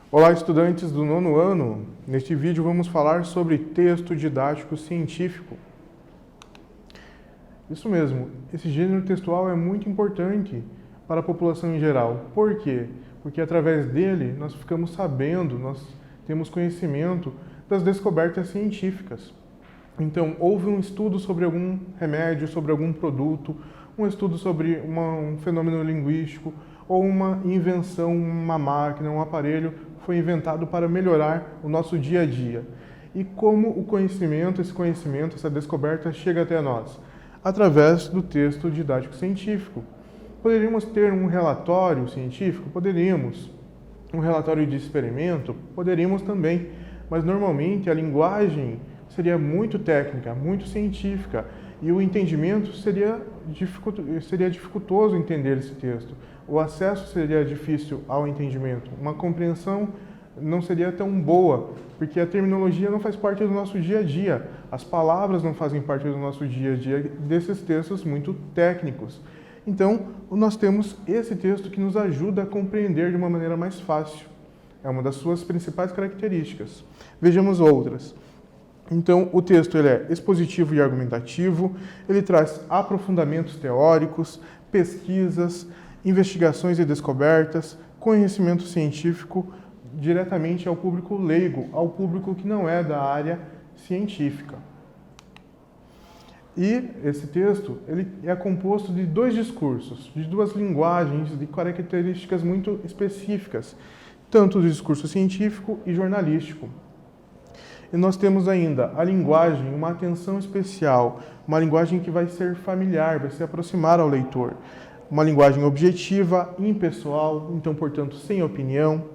Olá, estudantes do nono ano! Neste vídeo vamos falar sobre texto didático científico. Isso mesmo, esse gênero textual é muito importante para a população em geral. Por quê? Porque através dele nós ficamos sabendo, nós temos conhecimento das descobertas científicas. Então, houve um estudo sobre algum remédio, sobre algum produto, um estudo sobre um fenômeno linguístico, ou uma invenção, uma máquina, um aparelho foi inventado para melhorar o nosso dia a dia. E como o conhecimento, essa descoberta chega até nós? Através do texto didático científico. Poderíamos ter um relatório científico? Poderíamos. Um relatório de experimento? Poderíamos também. Mas normalmente a linguagem seria muito técnica, muito científica, e o entendimento seria dificultoso entender esse texto. O acesso seria difícil ao entendimento. Uma compreensão não seria tão boa, porque a terminologia não faz parte do nosso dia a dia. As palavras não fazem parte do nosso dia a dia desses textos muito técnicos. Então, nós temos esse texto que nos ajuda a compreender de uma maneira mais fácil. É uma das suas principais características. Vejamos outras. Então, o texto ele é expositivo e argumentativo, ele traz aprofundamentos teóricos, pesquisas, investigações e descobertas, conhecimento científico diretamente ao público leigo, ao público que não é da área científica. E esse texto ele é composto de dois discursos, de duas linguagens, de características muito específicas, tanto do discurso científico e jornalístico. E nós temos ainda a linguagem, uma atenção especial, uma linguagem que vai ser familiar, vai se aproximar ao leitor. Uma linguagem objetiva, impessoal, então, portanto, sem opinião.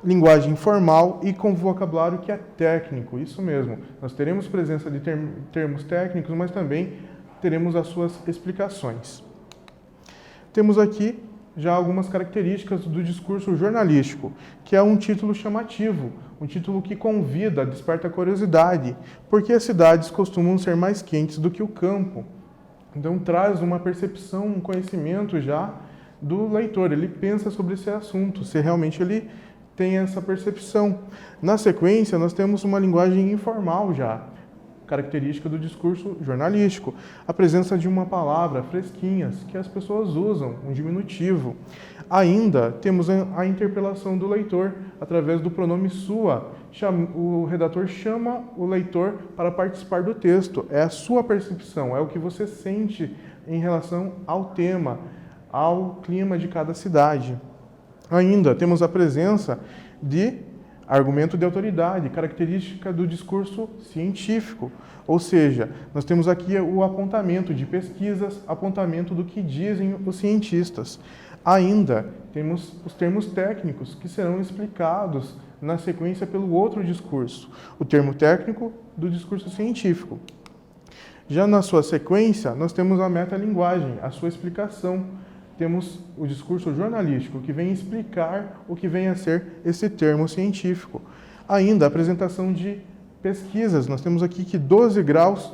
Linguagem formal e com vocabulário que é técnico, isso mesmo. Nós teremos presença de termos técnicos, mas também teremos as suas explicações. Temos aqui já algumas características do discurso jornalístico, que é um título chamativo, um título que convida, desperta curiosidade, porque as cidades costumam ser mais quentes do que o campo. Então traz uma percepção, um conhecimento já do leitor, ele pensa sobre esse assunto, se realmente ele tem essa percepção. Na sequência, nós temos uma linguagem informal já, característica do discurso jornalístico. A presença de uma palavra, fresquinhas, que as pessoas usam, um diminutivo. Ainda temos a interpelação do leitor, através do pronome sua. O redator chama o leitor para participar do texto. É a sua percepção, é o que você sente em relação ao tema, ao clima de cada cidade. Ainda temos a presença de argumento de autoridade, característica do discurso científico. Ou seja, nós temos aqui o apontamento de pesquisas, apontamento do que dizem os cientistas. Ainda temos os termos técnicos, que serão explicados na sequência pelo outro discurso, o termo técnico do discurso científico. Já na sua sequência, nós temos a metalinguagem, a sua explicação. Temos o discurso jornalístico, que vem explicar o que vem a ser esse termo científico. Ainda a apresentação de pesquisas. Nós temos aqui que 12 graus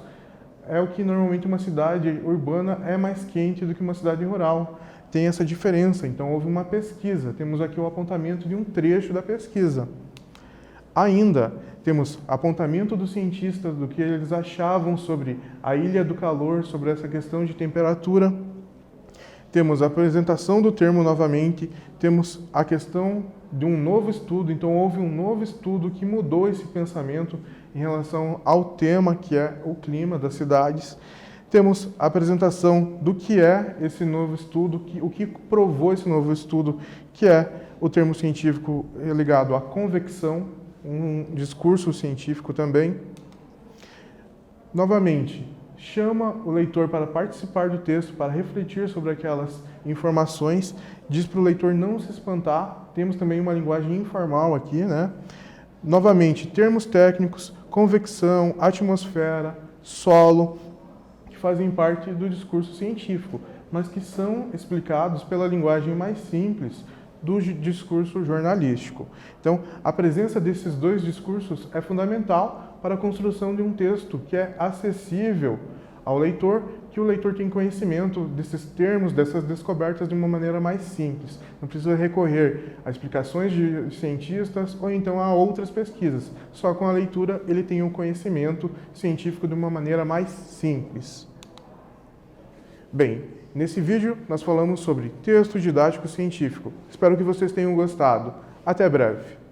é o que normalmente uma cidade urbana é mais quente do que uma cidade rural. Tem essa diferença, então houve uma pesquisa. Temos aqui o apontamento de um trecho da pesquisa. Ainda temos apontamento dos cientistas do que eles achavam sobre a Ilha do Calor, sobre essa questão de temperatura. Temos a apresentação do termo novamente, temos a questão de um novo estudo, então houve um novo estudo que mudou esse pensamento em relação ao tema que é o clima das cidades. Temos a apresentação do que é esse novo estudo, o que provou esse novo estudo, que é o termo científico ligado à convecção, um discurso científico também. Novamente, chama o leitor para participar do texto, para refletir sobre aquelas informações, diz para o leitor não se espantar. Temos também uma linguagem informal aqui, né? Novamente, termos técnicos, convecção, atmosfera, solo, que fazem parte do discurso científico, mas que são explicados pela linguagem mais simples do discurso jornalístico. Então, a presença desses dois discursos é fundamental para a construção de um texto que é acessível ao leitor, que o leitor tem conhecimento desses termos, dessas descobertas de uma maneira mais simples. Não precisa recorrer a explicações de cientistas ou então a outras pesquisas. Só com a leitura ele tem o conhecimento científico de uma maneira mais simples. Bem, nesse vídeo nós falamos sobre texto didático científico. Espero que vocês tenham gostado. Até breve!